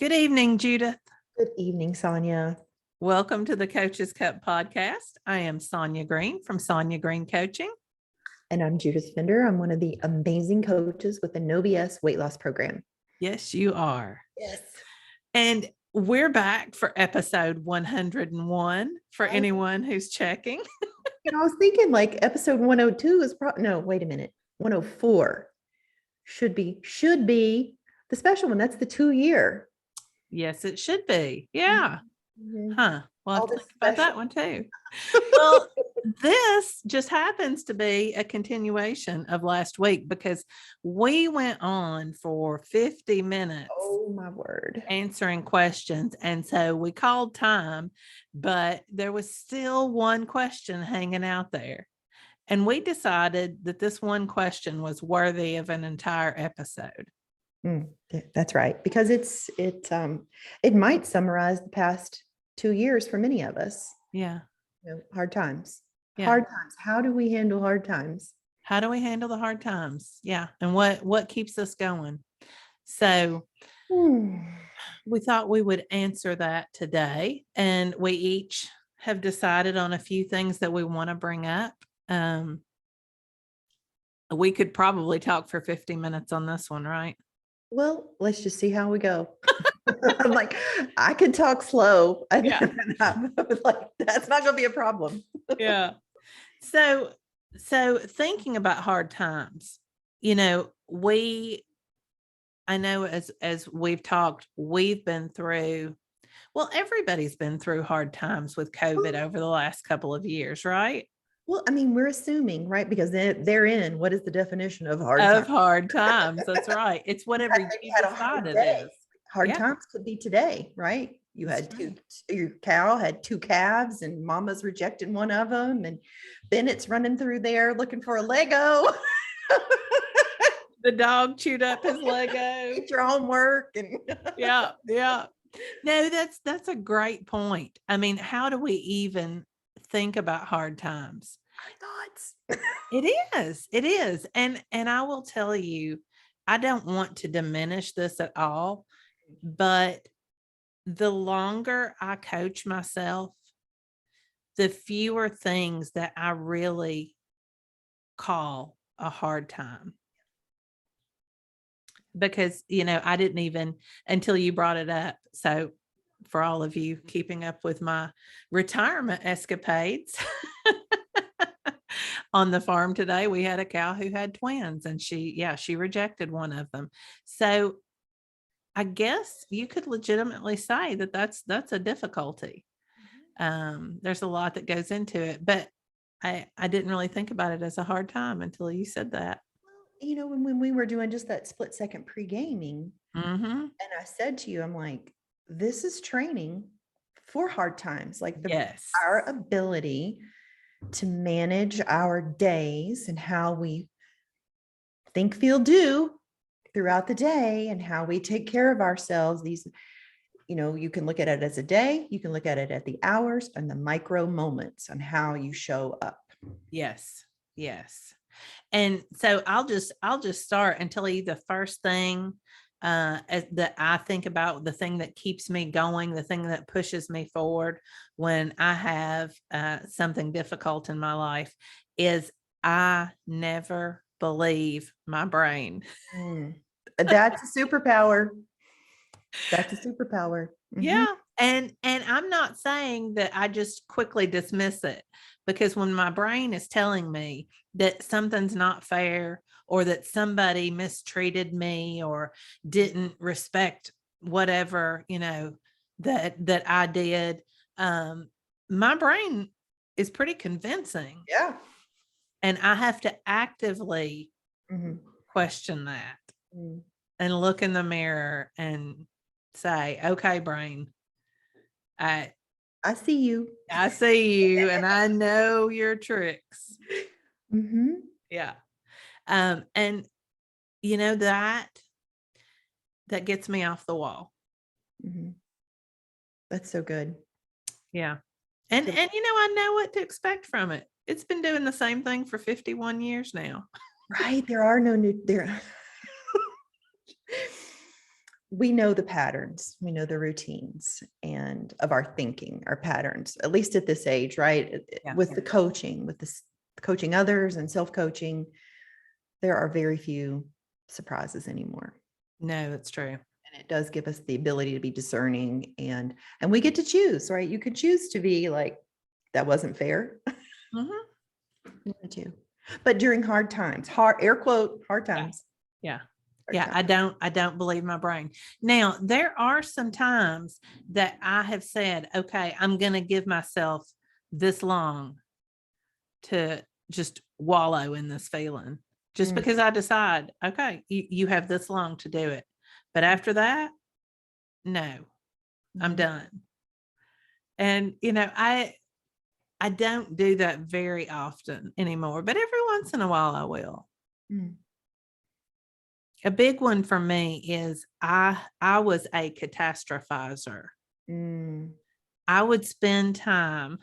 Good evening, Judith. Good evening, Sonya. Welcome to the Coach's Cup podcast. I am Sonya Green from Sonya Green Coaching. And I'm Judith Fender. I'm one of the amazing coaches with the No BS weight loss program. Yes, you are. Yes. And we're back for episode 101 for anyone who's checking. I was thinking like episode 102 is no, wait a minute. 104 should be the special one. That's the 2-year. Yes, it should be. Yeah. Mm-hmm. Huh. Well, I'll think about that one too. Well, this just happens to be a continuation of last week because we went on for 50 minutes. Oh my word. Answering questions. And so we called time, but there was still one question hanging out there. And we decided that this one question was worthy of an entire episode. That's right. Because it might summarize the past 2 years for many of us. Yeah. Hard times. Yeah. Hard times. How do we handle hard times? How do we handle the hard times? Yeah. And what keeps us going? So we thought we would answer that today. And we each have decided on a few things that we want to bring up. We could probably talk for 50 minutes on this one, right? Well, let's just see how we go. I'm like, I can talk slow. Yeah. Like, that's not going to be a problem. Yeah. So thinking about hard times, I know as we've talked, we've been through, well, everybody's been through hard times with COVID over the last couple of years, right? Well, I mean, we're assuming, right? Because they're in, what is the definition of hard times? Of hard times. That's right. It's whatever you decide it is. Hard times could be today, right? You had your cow had 2 calves and mama's rejecting one of them. And Bennett's running through there looking for a Lego. The dog chewed up his Lego. Eat your homework. And yeah. No, that's a great point. I mean, how do we even think about hard times? Thoughts. It is. And I will tell you, I don't want to diminish this at all, but the longer I coach myself, the fewer things that I really call a hard time. Because, I didn't even, until you brought it up. So for all of you keeping up with my retirement escapades on the farm today, we had a cow who had twins and she rejected one of them. So I guess you could legitimately say that that's a difficulty. There's a lot that goes into it, but I didn't really think about it as a hard time until you said that. When we were doing just that split second pre-gaming, and I said to you, I'm like, this is training for hard times, like our ability to manage our days and how we think, feel, do throughout the day and how we take care of ourselves. These, you can look at it as a day, you can look at it at the hours and the micro moments on how you show up. Yes. And so I'll just start and tell you the first thing that I think about, the thing that keeps me going, the thing that pushes me forward when I have something difficult in my life is I never believe my brain. That's a superpower. Yeah. And I'm not saying that I just quickly dismiss it, because when my brain is telling me that something's not fair or that somebody mistreated me or didn't respect whatever, that I did, my brain is pretty convincing. Yeah. And I have to actively question that and look in the mirror and say, okay, brain, I see you. And I know your tricks. Yeah. And that gets me off the wall. That's so good. Yeah. And I know what to expect from it. It's been doing the same thing for 51 years now. Right. There are no new there. we know the patterns, we know the routines and of our thinking, our patterns, at least at this age, right? Yeah. With the coaching, with this coaching others and self-coaching, there are very few surprises anymore. No, that's true. And it does give us the ability to be discerning, and we get to choose, right? You can choose to be like, that wasn't fair. Mm-hmm. But during hard times, hard air quote, hard times. Yeah. Yeah. I don't believe my brain. Now, there are some times that I have said, okay, I'm going to give myself this long to just wallow in this feeling, just because I decide, okay, you have this long to do it. But after that, no, I'm done. And, I don't do that very often anymore, but every once in a while I will. A big one for me is I was a catastrophizer. I would spend time.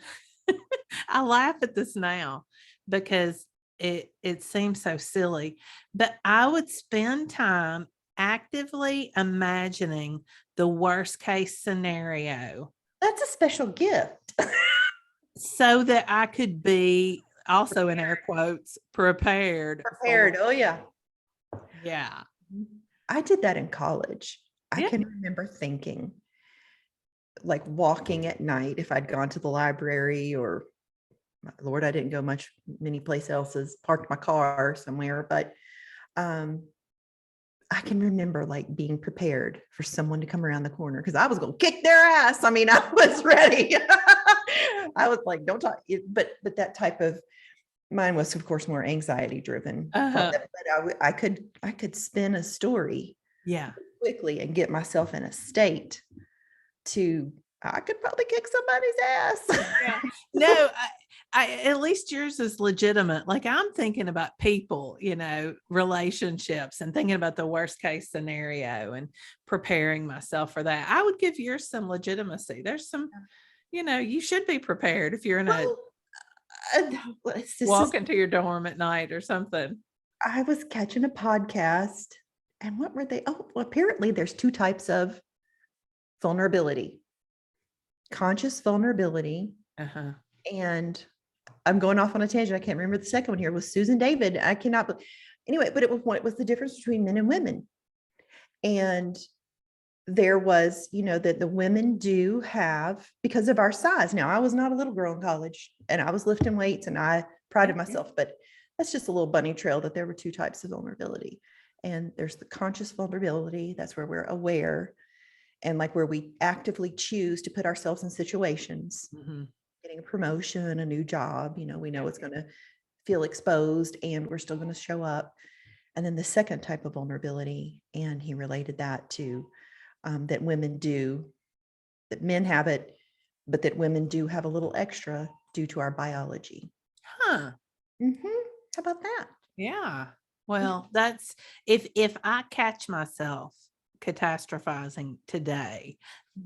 I laugh at this now because it seems so silly, but I would spend time actively imagining the worst case scenario. That's a special gift. So that I could be, also in air quotes, prepared. Oh yeah. Yeah. I did that in college. I can remember thinking, like, walking at night, if I'd gone to the library, or Lord, I didn't go many places else, parked my car somewhere, but I can remember like being prepared for someone to come around the corner, because I was going to kick their ass. I mean, I was ready. I was like, don't talk. But that type of, mine was of course more anxiety driven. But I could spin a story quickly and get myself in a state to, I could probably kick somebody's ass. No, I at least yours is legitimate. Like, I'm thinking about people, relationships, and thinking about the worst case scenario and preparing myself for that. I would give yours some legitimacy. There's some, you should be prepared if you're in a walk into your dorm at night or something. I was catching a podcast, and what were they? Oh, well, apparently there's two types of vulnerability: conscious vulnerability. And I'm going off on a tangent. I can't remember the second one here. It was Susan David. I cannot, anyway, but it was the difference between men and women. And there was, that the women do have, because of our size. Now, I was not a little girl in college, and I was lifting weights, and I prided myself, but that's just a little bunny trail, that there were two types of vulnerability. And there's the conscious vulnerability. That's where we're aware, and like where we actively choose to put ourselves in situations, getting a promotion, a new job, we know it's going to feel exposed, and we're still going to show up. And then the second type of vulnerability, and he related that to that women do, that men have it, but that women do have a little extra due to our biology. How about that? Yeah. Well, that's, if I catch myself catastrophizing today,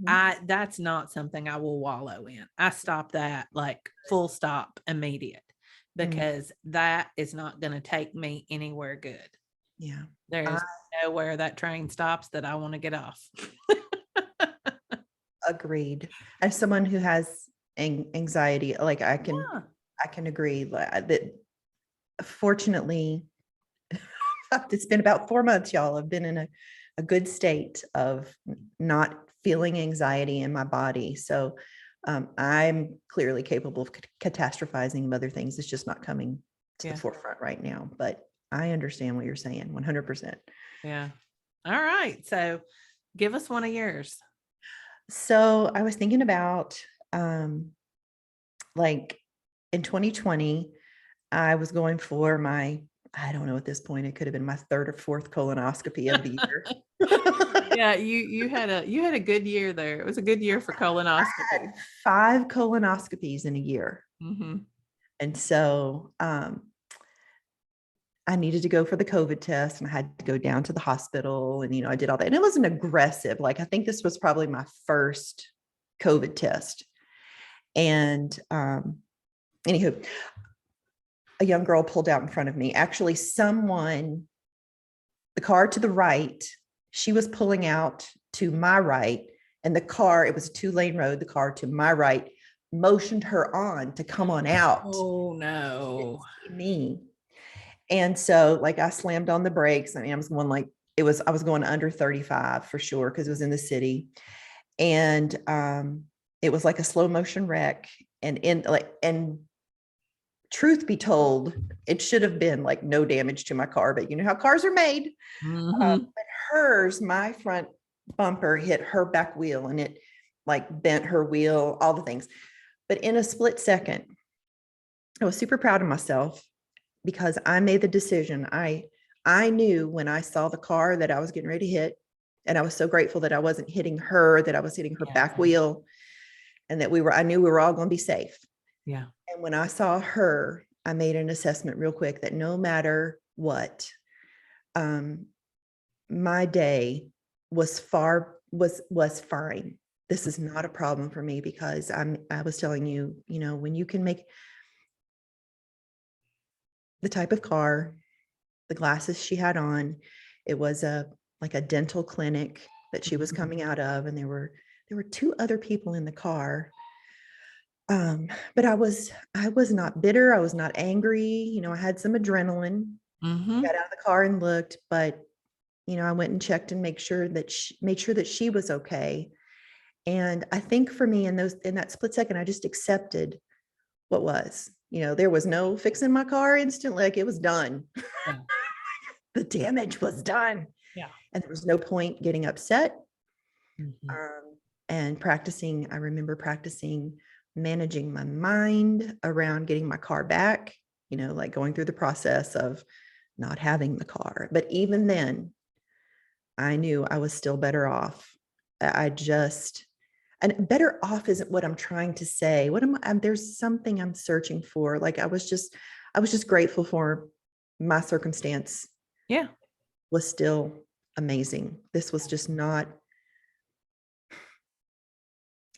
that's not something I will wallow in. I stop that, like, full stop, immediate, because that is not going to take me anywhere good. Yeah. There's nowhere that train stops that I want to get off. Agreed. As someone who has anxiety, like, I can agree that, fortunately, it's been about 4 months, y'all. I've been in a good state of not feeling anxiety in my body. So I'm clearly capable of catastrophizing of other things. It's just not coming to the forefront right now, but I understand what you're saying 100%. Yeah. All right. So give us one of yours. So I was thinking about, like, in 2020, I was going for my, I don't know, at this point, it could have been my third or fourth colonoscopy of the year. Yeah, you had a good year there. It was a good year for colonoscopy. I had 5 colonoscopies in a year. And so I needed to go for the COVID test, and I had to go down to the hospital, and, I did all that. And it wasn't aggressive. Like, I think this was probably my first COVID test. And anywho, a young girl pulled out in front of me. Actually, the car to the right, she was pulling out to my right, and the car, it was a 2-lane road, the car to my right motioned her on to come on out. Oh no. Me. And so like I slammed on the brakes. I mean, I was going like, I was going under 35 for sure, because it was in the city. And it was like a slow motion wreck. And truth be told, it should have been like no damage to my car, but you know how cars are made. But hers, my front bumper hit her back wheel, and it like bent her wheel, all the things. But in a split second, I was super proud of myself because I made the decision. I knew when I saw the car that I was getting ready to hit, and I was so grateful that I wasn't hitting her, that I was hitting her back wheel, and that I knew we were all going to be safe. Yeah. And when I saw her, I made an assessment real quick that no matter what, my day was fine. This is not a problem for me, because I was telling you, you know, when you can make the type of car, the glasses she had on, it was like a dental clinic that she was coming out of, and there were 2 other people in the car. But I was not bitter. I was not angry. You know, I had some adrenaline. I got out of the car and looked, but you know, I went and checked and made sure that she was okay. And I think for me in that split second, I just accepted what was. You know, there was no fixing my car instantly. Like, it was done. Yeah. The damage was done. Yeah. And there was no point getting upset. Mhm. And practicing, I remember practicing managing my mind around getting my car back, you know, like going through the process of not having the car. But even then, I knew I was still better off. And better off isn't what I'm trying to say. There's something I'm searching for. Like, I was just grateful for my circumstance. Yeah. Was still amazing. This was just not,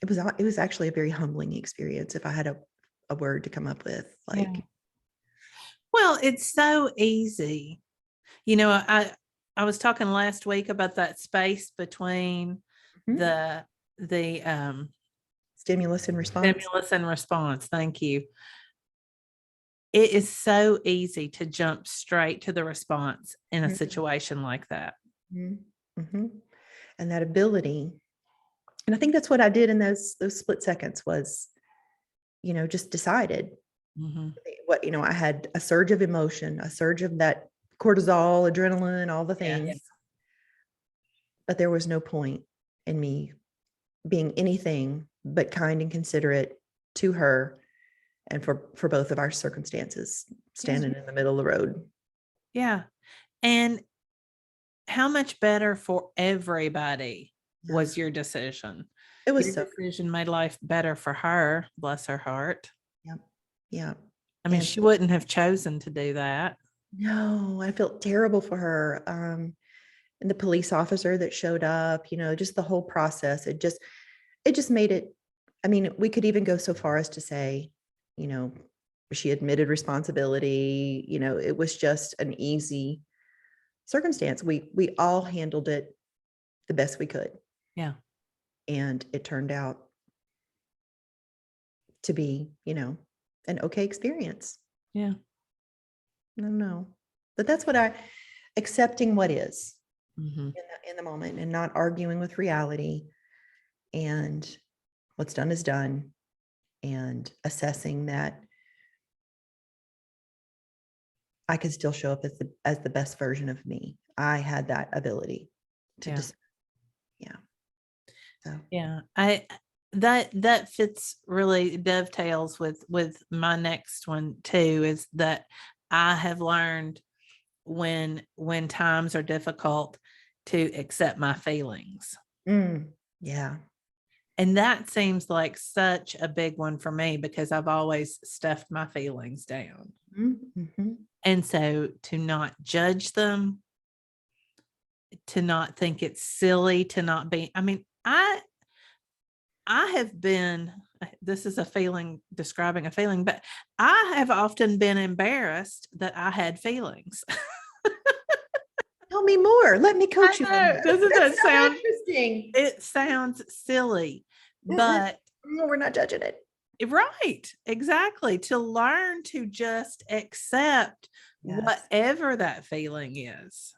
it was actually a very humbling experience, if I had a word to come up with. Like, Yeah. Well, it's so easy. You know, I was talking last week about that space between the stimulus and response. stimulus and response. Thank you. It is so easy to jump straight to the response in a situation like that. And that ability. And I think that's what I did in those split seconds was, you know, just decided what, you know, I had a surge of emotion, a surge of that cortisol, adrenaline, all the things. Yes. But there was no point in me being anything but kind and considerate to her, and for both of our circumstances, standing in the middle of the road. Yeah. And how much better for everybody was your decision? It was your decision made life better for her, bless her heart. Yep. Yeah. I mean, she wouldn't have chosen to do that. No, I felt terrible for her. And the police officer that showed up, you know, just the whole process, it just made it. I mean, we could even go so far as to say, you know, she admitted responsibility. You know, it was just an easy circumstance. We all handled it the best we could. Yeah. And it turned out to be, you know, an okay experience. Yeah. I don't know. But that's what accepting what is in the moment, and not arguing with reality, and what's done is done, and assessing that I could still show up as the best version of me. I had that ability to just, So. Yeah. That fits, really dovetails with my next one too, is that I have learned when times are difficult to accept my feelings. Yeah. And that seems like such a big one for me, because I've always stuffed my feelings down. And so to not judge them, to not think it's silly, to not be, I mean, I have been, this is a feeling, describing a feeling, but I have often been embarrassed that I had feelings. Tell me more. Let me coach you on know, that. doesn't that That's so sound interesting. it sounds silly, but No, we're not judging it. right, exactly. To learn to just accept whatever that feeling is.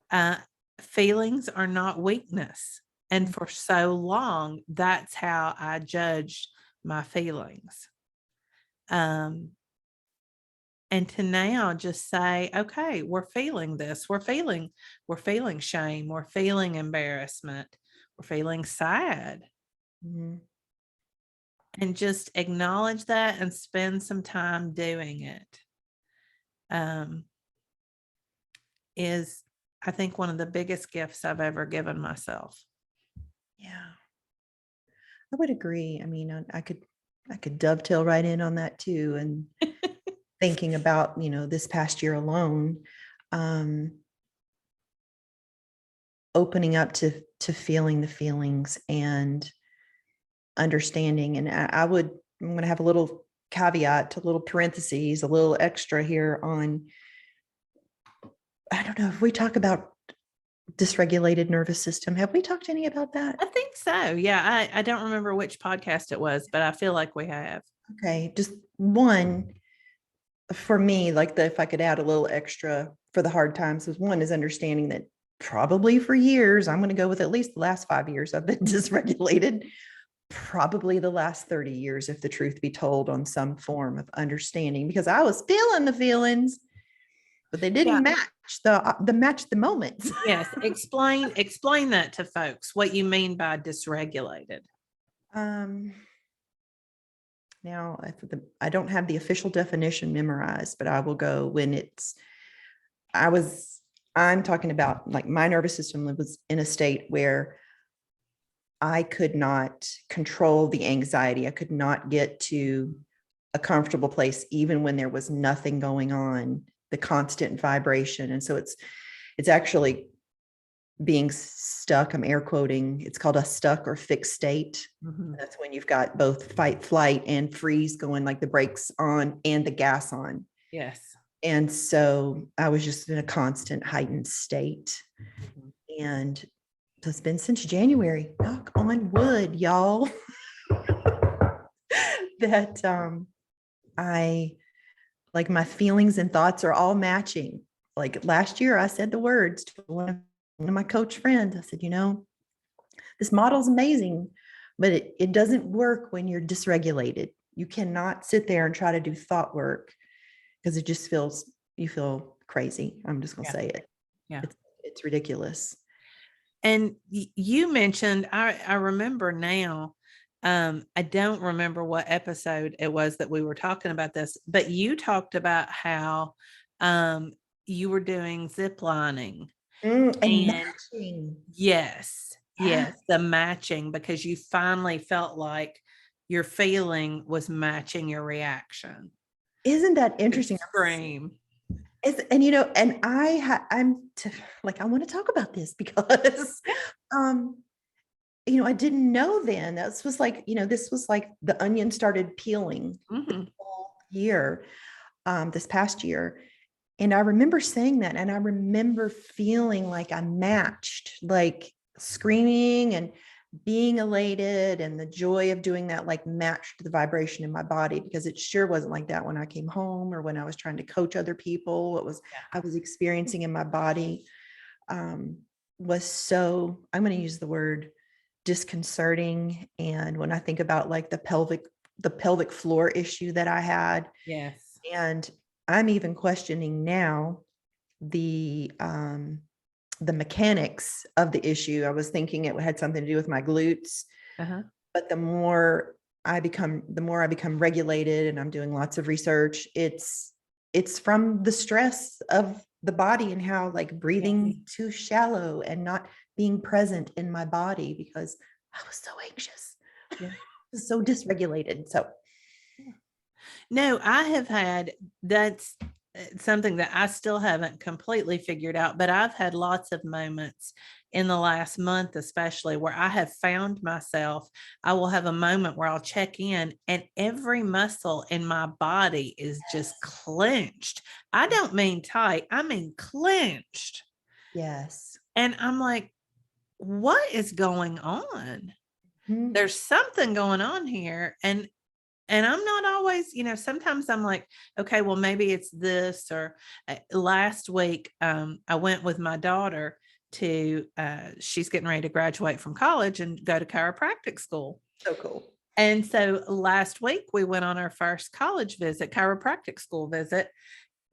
Uh, feelings are not weakness. And for so long, that's how I judged my feelings. And to now just say, okay, we're feeling this. We're feeling shame. We're feeling embarrassment. We're feeling sad. And just acknowledge that and spend some time doing it. Is I think one of the biggest gifts I've ever given myself. Yeah, I would agree. I mean, I could dovetail right in on that too. And thinking about, this past year alone, opening up to feeling the feelings and understanding. And I'm going to have a little caveat, a little parentheses, a little extra here on, I don't know if we talk about dysregulated nervous system. Have we talked any about that? I think so. Yeah. I don't remember which podcast it was, but I feel like we have. Okay. Just one for me, like if I could add a little extra for the hard times, is one is understanding that probably for years, I'm going to go with at least the last 5 years I've been dysregulated, probably the last 30 years, if the truth be told, on some form of understanding, because I was feeling the feelings, but they didn't match the moments. Yes. Explain that to folks, what you mean by dysregulated. Now I don't have the official definition memorized, but I will go when I'm talking about like my nervous system was in a state where I could not control the anxiety. I could not get to a comfortable place, even when there was nothing going on, the constant vibration. And so it's actually being stuck. I'm air quoting. It's called a stuck or fixed state. That's when you've got both fight, flight, and freeze going, like the brakes on and the gas on. Yes. And so I was just in a constant heightened state. And it's been since January, knock on wood, y'all, that I, like, my feelings and thoughts are all matching. Like last year, I said the words to one of my coach friends. I said, this model's amazing, but it doesn't work when you're dysregulated. You cannot sit there and try to do thought work because it just you feel crazy. I'm just going to say it. Yeah. It's ridiculous. And you mentioned, I remember now, I don't remember what episode it was that we were talking about this, but you talked about how you were doing zip lining. And matching. Yes, the matching, because you finally felt like your feeling was matching your reaction. Isn't that interesting? Scream. And and I want to talk about this because I didn't know then. This was like, this was like the onion started peeling all year, this past year. And I remember saying that, and I remember feeling like I matched, like screaming and being elated, and the joy of doing that like matched the vibration in my body, because it sure wasn't like that when I came home or when I was trying to coach other people. What was I was experiencing in my body was so, I'm going to use the word disconcerting. And when I think about like the pelvic floor issue that I had, yes, and I'm even questioning now the mechanics of the issue. I was thinking it had something to do with my glutes, but the more I become regulated, and I'm doing lots of research, it's from the stress of the body and how like breathing too shallow and not being present in my body because I was so anxious, so dysregulated. So no, I have had, that's something that I still haven't completely figured out, but I've had lots of moments in the last month, especially, where I have found myself, I will have a moment where I'll check in and every muscle in my body is just clenched. I don't mean tight, I mean clenched. Yes. And I'm like, what is going on? Mhm. There's something going on here. And I'm not always, sometimes I'm like, okay, well, maybe it's this. Or last week, I went with my daughter to, she's getting ready to graduate from college and go to chiropractic school. So cool. And so last week we went on our first college visit, chiropractic school visit.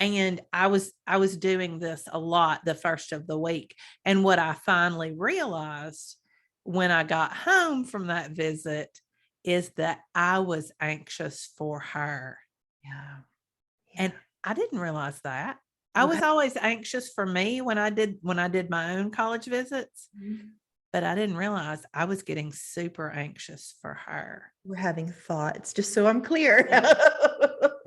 And I was doing this a lot the first of the week. And what I finally realized when I got home from that visit is that I was anxious for her. Yeah. And Yeah. I didn't realize that. I was Right. always anxious for me when I did my own college visits, Mhm. but I didn't realize I was getting super anxious for her. We're having thoughts, just so I'm clear. Yeah.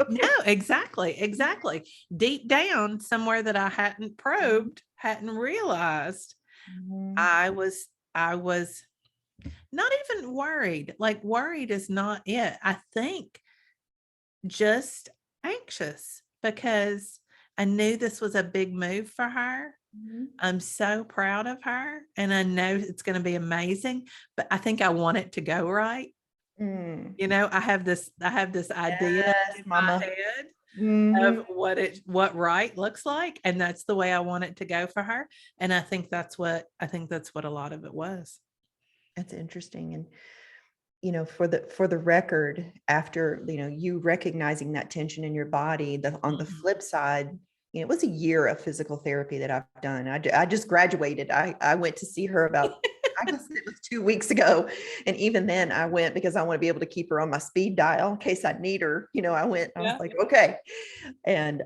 No, exactly, exactly. Deep down, somewhere that I hadn't probed, hadn't realized, Mhm. I was not even worried. Like, worried is not it. I think just anxious because I knew this was a big move for her. Mhm. I'm so proud of her and I know it's going to be amazing, but I think I want it to go right. Mm. I have this idea Yes, in my mama. head of Mhm. what right looks like, and that's the way I want it to go for her. And I think that's what a lot of it was. That's interesting. And for the record, after you recognizing that tension in your body, on the Mhm. flip side, it was a year of physical therapy that I've done. I just graduated. I went to see her about, I guess it was 2 weeks ago, and even then I went because I want to be able to keep her on my speed dial in case I need her. I went. I was Yeah. like, okay, and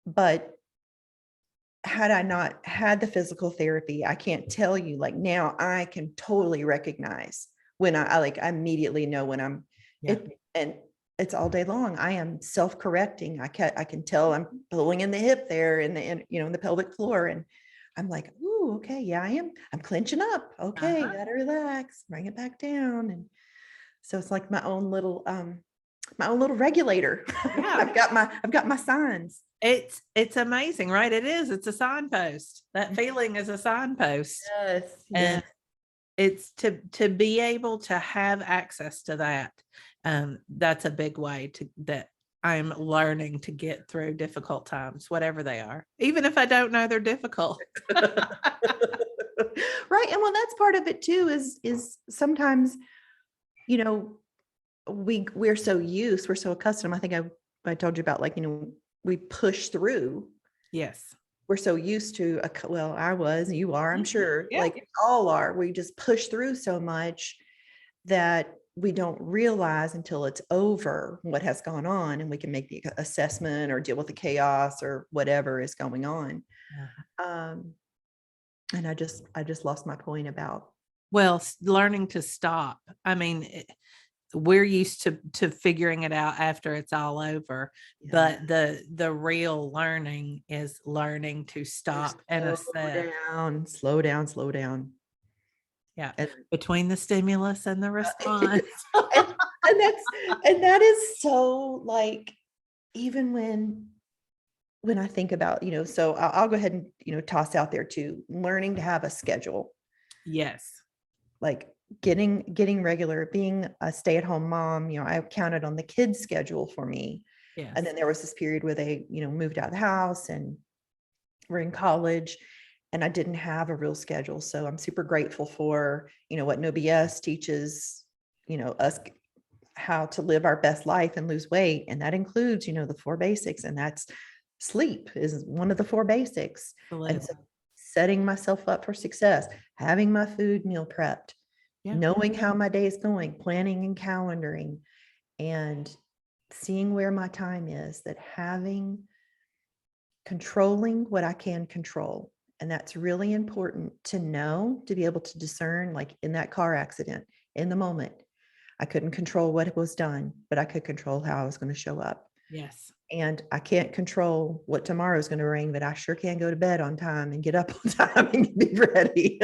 but had I not had the physical therapy, I can't tell you, like, now I can totally recognize when I immediately know when I'm Yeah. it, and it's all day long. I am self-correcting. I can tell I'm pulling in the hip there in the pelvic floor. And I'm like, ooh, okay, yeah, I'm clenching up. Okay, Uh-huh. gotta relax, bring it back down. And so it's like my own little regulator. Yeah. I've got my signs. It's amazing, right? It is. It's a signpost. That Mm. feeling is a signpost. Yes, yes. And it's to be able to have access to that. That's a big way to that I'm learning to get through difficult times, whatever they are, even if I don't know they're difficult. Right. And well, that's part of it too, is sometimes, you know, we're so accustomed. I think I told you about, like, we push through. Yes. We're so used to well, I was, you are, I'm Mhm. sure, Yeah. like we all are. We just push through so much that we don't realize until it's over what has gone on, and we can make the assessment or deal with the chaos or whatever is going on. Yeah. Um, and I just lost my point about. Well, learning to stop. I mean, we're used to figuring it out after it's all over, Yeah. but the real learning is learning to stop and Slow assess. down, slow down, slow down. Yeah, And between the stimulus and the response. and that is so, like, even when I think about, so I'll go ahead and, toss out there too, learning to have a schedule, Yes. like getting regular, being a stay-at-home mom. I counted on the kids' schedule for me. And Yes. then there was this period where they, moved out of the house and were in college, and I didn't have a real schedule. So I'm super grateful for, what No BS teaches, us how to live our best life and lose weight. And that includes, the four basics. And that's sleep is one of the four basics. And so Absolutely. setting myself up for success, having my food meal prepped, Yeah. knowing how my day is going, planning and calendaring, and seeing where my time is, that controlling what I can control. And that's really important to know, to be able to discern, like in that car accident, in the moment. I couldn't control what was done, but I could control how I was going to show up. Yes. And I can't control what tomorrow is going to bring, but I sure can go to bed on time and get up on time and be ready.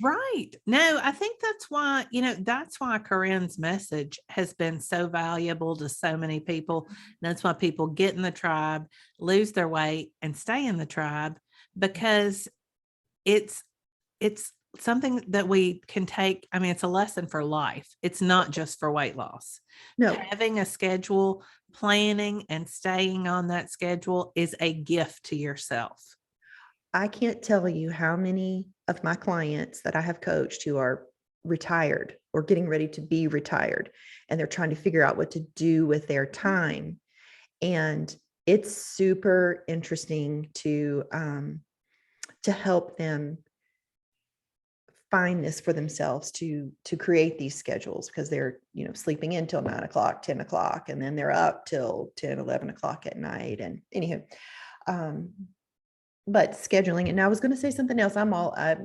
Right. No, I think that's why Corinne's message has been so valuable to so many people. That's why people get in the tribe, lose their weight, and stay in the tribe, because it's something that we can take. I mean, it's a lesson for life. It's not just for weight loss. No, Having a schedule, planning and staying on that schedule is a gift to yourself. I can't tell you how many of my clients that I have coached who are retired or getting ready to be retired, and they're trying to figure out what to do with their time. And it's super interesting to help them find this for themselves, to create these schedules, because they're, sleeping in till 9 o'clock, 10 o'clock, and then they're up till 10, 11 o'clock at night. And anywho, but scheduling. And I was going to say something else. I'm a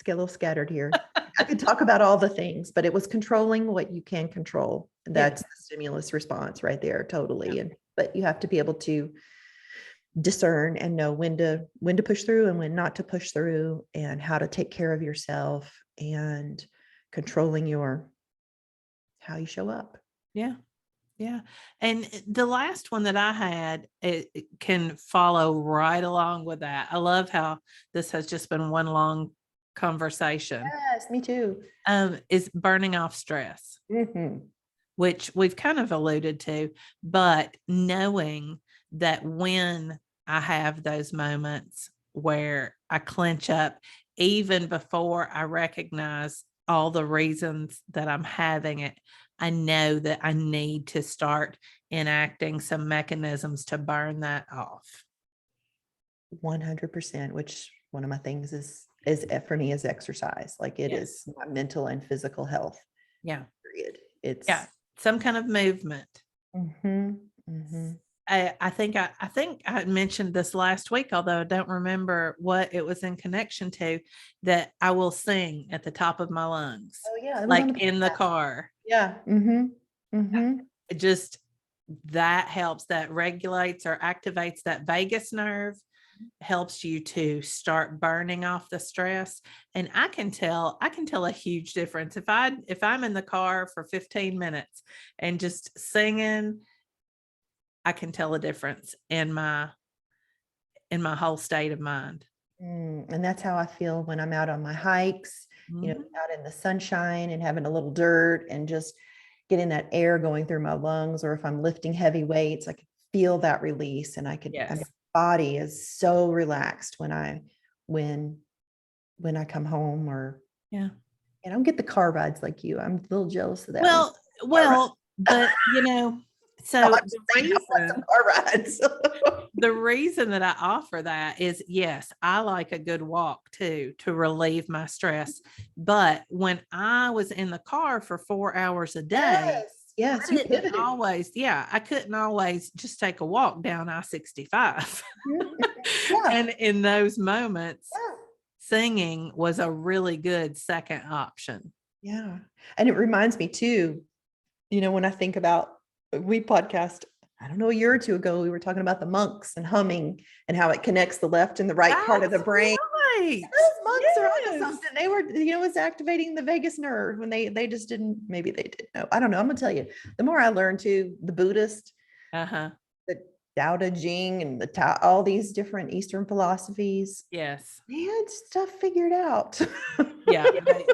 little scattered here. I could talk about all the things, but it was controlling what you can control. And that's the stimulus response right there. Totally. Yeah. But you have to be able to discern and know when to push through and when not to push through, and how to take care of yourself, and controlling how you show up. Yeah. Yeah. And the last one that I had, it can follow right along with that. I love how this has just been one long conversation. Yes, me too. Is burning off stress, which we've kind of alluded to, but knowing that when I have those moments where I clench up, even before I recognize all the reasons that I'm having it, I know that I need to start enacting some mechanisms to burn that off. 100%, which one of my things is for me is exercise. Like it is my mental and physical health. Yeah. Period. It's some kind of movement. Mm-hmm. I think I mentioned this last week, although I don't remember what it was in connection to, that I will sing at the top of my lungs. Oh yeah, like in the car. Yeah. It just, that helps, that regulates or activates that vagus nerve, helps you to start burning off the stress. And I can tell a huge difference if I'm in the car for 15 minutes and just singing. I can tell a difference in my whole state of mind. And that's how I feel when I'm out on my hikes, out in the sunshine and having a little dirt and just getting that air going through my lungs. Or if I'm lifting heavy weights, I can feel that release, and my body is so relaxed when I come home. Or and I don't get the car rides like you. I'm a little jealous of that. Well, but so the reason that I offer that is, yes, I like a good walk too, to relieve my stress. But when I was in the car for 4 hours a day, I couldn't always just take a walk down I-65. And in those moments, singing was a really good second option. Yeah. And it reminds me too, when I think about, we podcast, I don't know, a year or two ago, we were talking about the monks and humming and how it connects the left and the right part of the brain. Right. Those monks are onto something. They were, it's activating the vagus nerve when they just didn't, maybe they didn't know. I don't know. I'm gonna tell you, the more I learned too, the Buddhist, the Tao Te Ching, and all these different Eastern philosophies. Yes. They had stuff figured out. Yeah,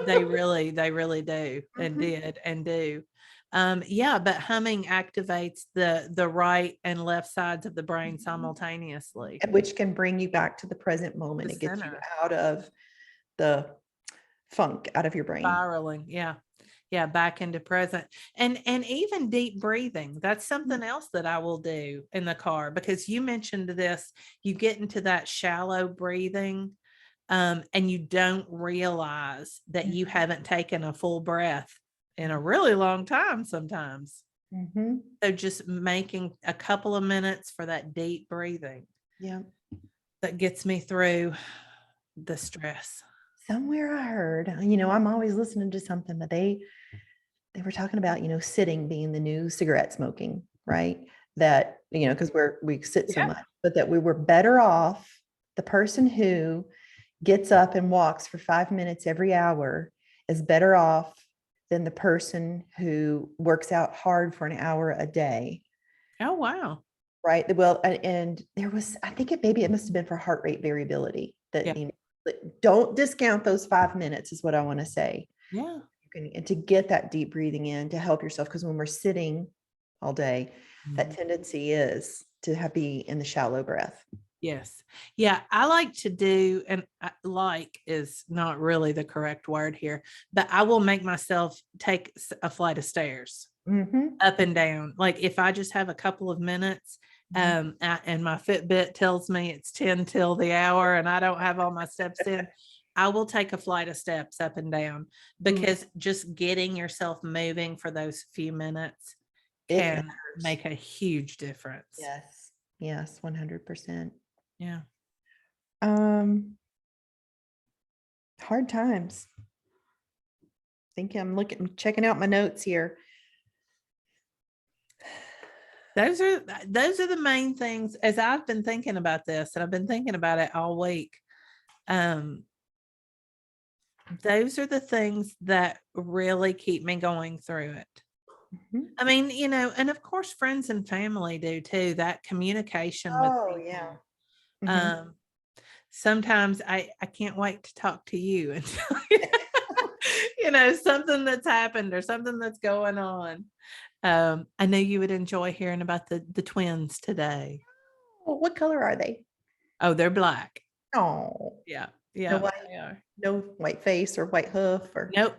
they really do, and did and do. But humming activates the right and left sides of the brain simultaneously, which can bring you back to the present moment. It gets you out of the funk, out of your brain. Spiraling. Yeah, back into present. And even deep breathing. That's something else that I will do in the car, because you mentioned this, you get into that shallow breathing, and you don't realize that you haven't taken a full breath in a really long time sometimes. So just making a couple of minutes for that deep breathing. Yeah. That gets me through the stress. Somewhere I heard, I'm always listening to something, but they were talking about, sitting being the new cigarette smoking, right? That, because we sit so much, but that we were better off, the person who gets up and walks for 5 minutes every hour is better off than the person who works out hard for an hour a day. Oh, wow. Right. Well, and there was, I think maybe it must have been for heart rate variability that, Yeah. Don't discount those 5 minutes is what I want to say. Yeah. And to get that deep breathing in to help yourself. Because when we're sitting all day, that Mhm. tendency is to be in the shallow breath. Yes. Yeah. I like to do, and like is not really the correct word here, but I will make myself take a flight of stairs up and down. Like if I just have a couple of minutes, and my Fitbit tells me it's 10 till the hour and I don't have all my steps in, I will take a flight of steps up and down, because just getting yourself moving for those few minutes It can matters. make a huge difference. Yes. Yes. 100%. Yeah. Hard times. I'm checking out my notes here. Those are the main things as I've been thinking about this, and I've been thinking about it all week. Those are the things that really keep me going through it. I mean, and of course friends and family do too, that communication with people. Sometimes I can't wait to talk to you and tell you, something that's happened or something that's going on. I know you would enjoy hearing about the twins today. Oh, what color are they? Oh, they're black. Oh, Yeah. no Yeah, white, they are. no white face or white hoof or. Nope.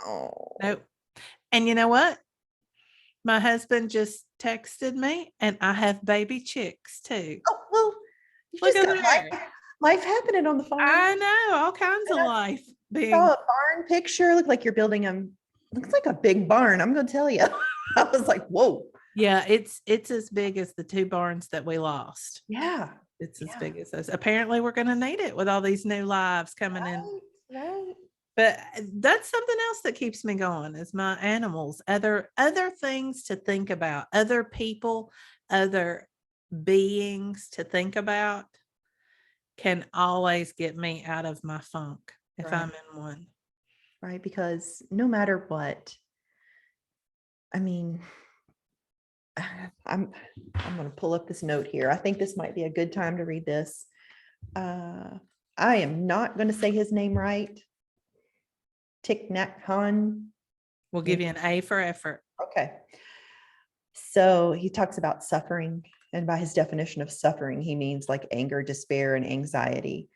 Oh, Nope. And you know what? My husband just texted me and I have baby chicks too. well, you Look just at got there. life happening on the farm. I know, all kinds of And I life saw being. a barn picture. Look like you're building looks like a big barn. I'm going to tell you. I was like, whoa. Yeah, it's as big as the 2 barns that we lost. Yeah. It's as big as those. Apparently, we're gonna need it with all these new lives coming in. Right. But that's something else that keeps me going is my animals, other things to think about, other people, other beings to think about can always get me out of my funk if Right. I'm in one. Right. Because no matter what, I mean, I'm going to pull up this note here. I think this might be a good time to read this. I am not going to say his name right. Thich Nhat Hanh. We'll give you an A for effort. Okay. So he talks about suffering, and by his definition of suffering, he means like anger, despair, and anxiety.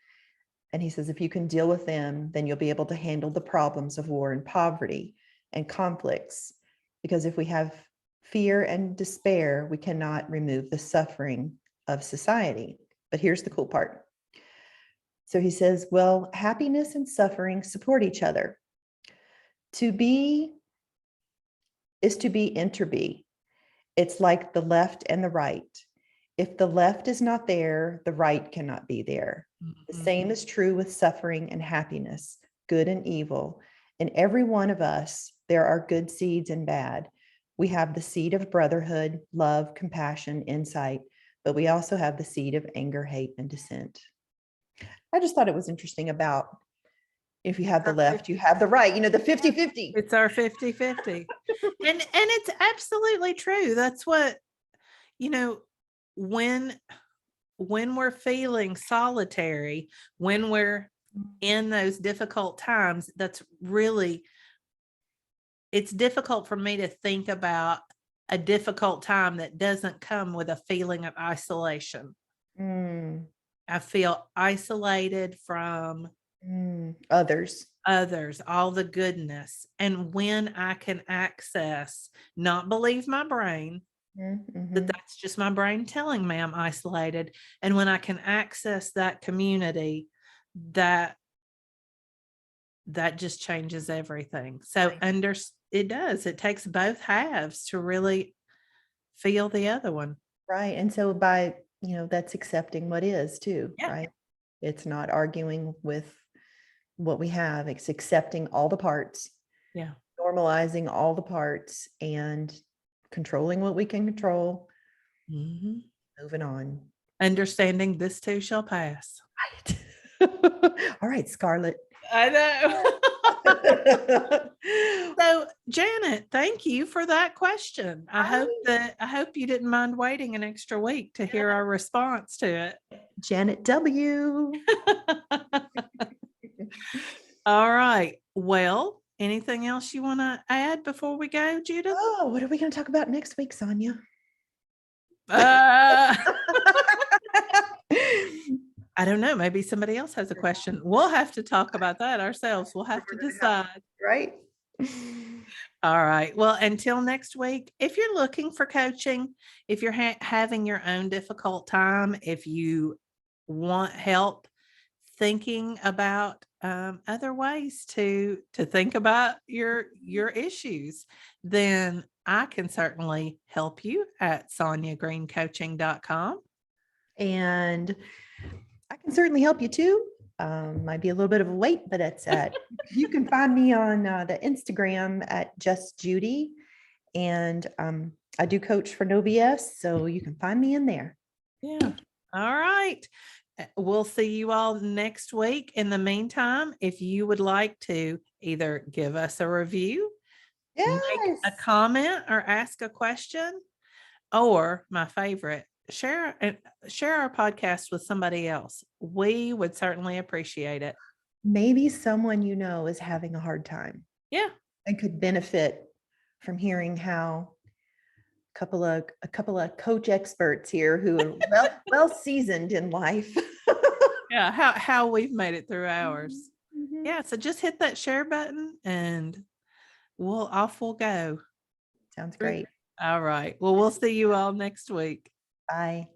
And he says, if you can deal with them, then you'll be able to handle the problems of war and poverty and conflicts. Because if we have fear and despair, we cannot remove the suffering of society. But here's the cool part. So he says, well, happiness and suffering support each other. To be is to be inter be. It's like the left and the right. If the left is not there, the right cannot be there. The same is true with suffering and happiness, good and evil. In every one of us, there are good seeds and bad. We have the seed of brotherhood, love, compassion, insight, but we also have the seed of anger, hate, and dissent. I just thought it was interesting about if you have the left, you have the right, the 50-50. It's our 50-50. And it's absolutely true. That's what, when we're feeling solitary, when we're in those difficult times, it's difficult for me to think about a difficult time that doesn't come with a feeling of isolation. I feel isolated from others, all the goodness. And when I can access, not believe my brain, that's just my brain telling me I'm isolated. And when I can access that community, that just changes everything. So it does. It takes both halves to really feel the other one. Right. And so that's accepting what is too, right? It's not arguing with what we have. It's accepting all the parts. Yeah. Normalizing all the parts and controlling what we can control. Moving on. Understanding this too shall pass. Right. All right, Scarlett. I know. So, Janet, thank you for that question. I hope you didn't mind waiting an extra week to hear our response to it. Janet W. All right. Well, anything else you want to add before we go, Judith? Oh, what are we going to talk about next week, Sonya? I don't know. Maybe somebody else has a question. We'll have to talk about that ourselves. We'll have to decide. Right. All right. Well, until next week, if you're looking for coaching, if you're having your own difficult time, if you want help thinking about other ways to think about your issues, then I can certainly help you at sonyagreencoaching.com. And I can certainly help you too. Might be a little bit of a wait, but it's you can find me on the Instagram at Just Judy, and I do coach for No BS, so you can find me in there. Yeah. All right. We'll see you all next week. In the meantime, if you would like to either give us a review, make a comment, or ask a question, or my favorite, share our podcast with somebody else. We would certainly appreciate it. Maybe someone you know is having a hard time. Yeah. And could benefit from hearing how a couple of coach experts here who are well seasoned in life. Yeah, how we've made it through ours. Mm-hmm. Yeah, so just hit that share button and we'll go. Sounds great. All right. Well, we'll see you all next week. Bye.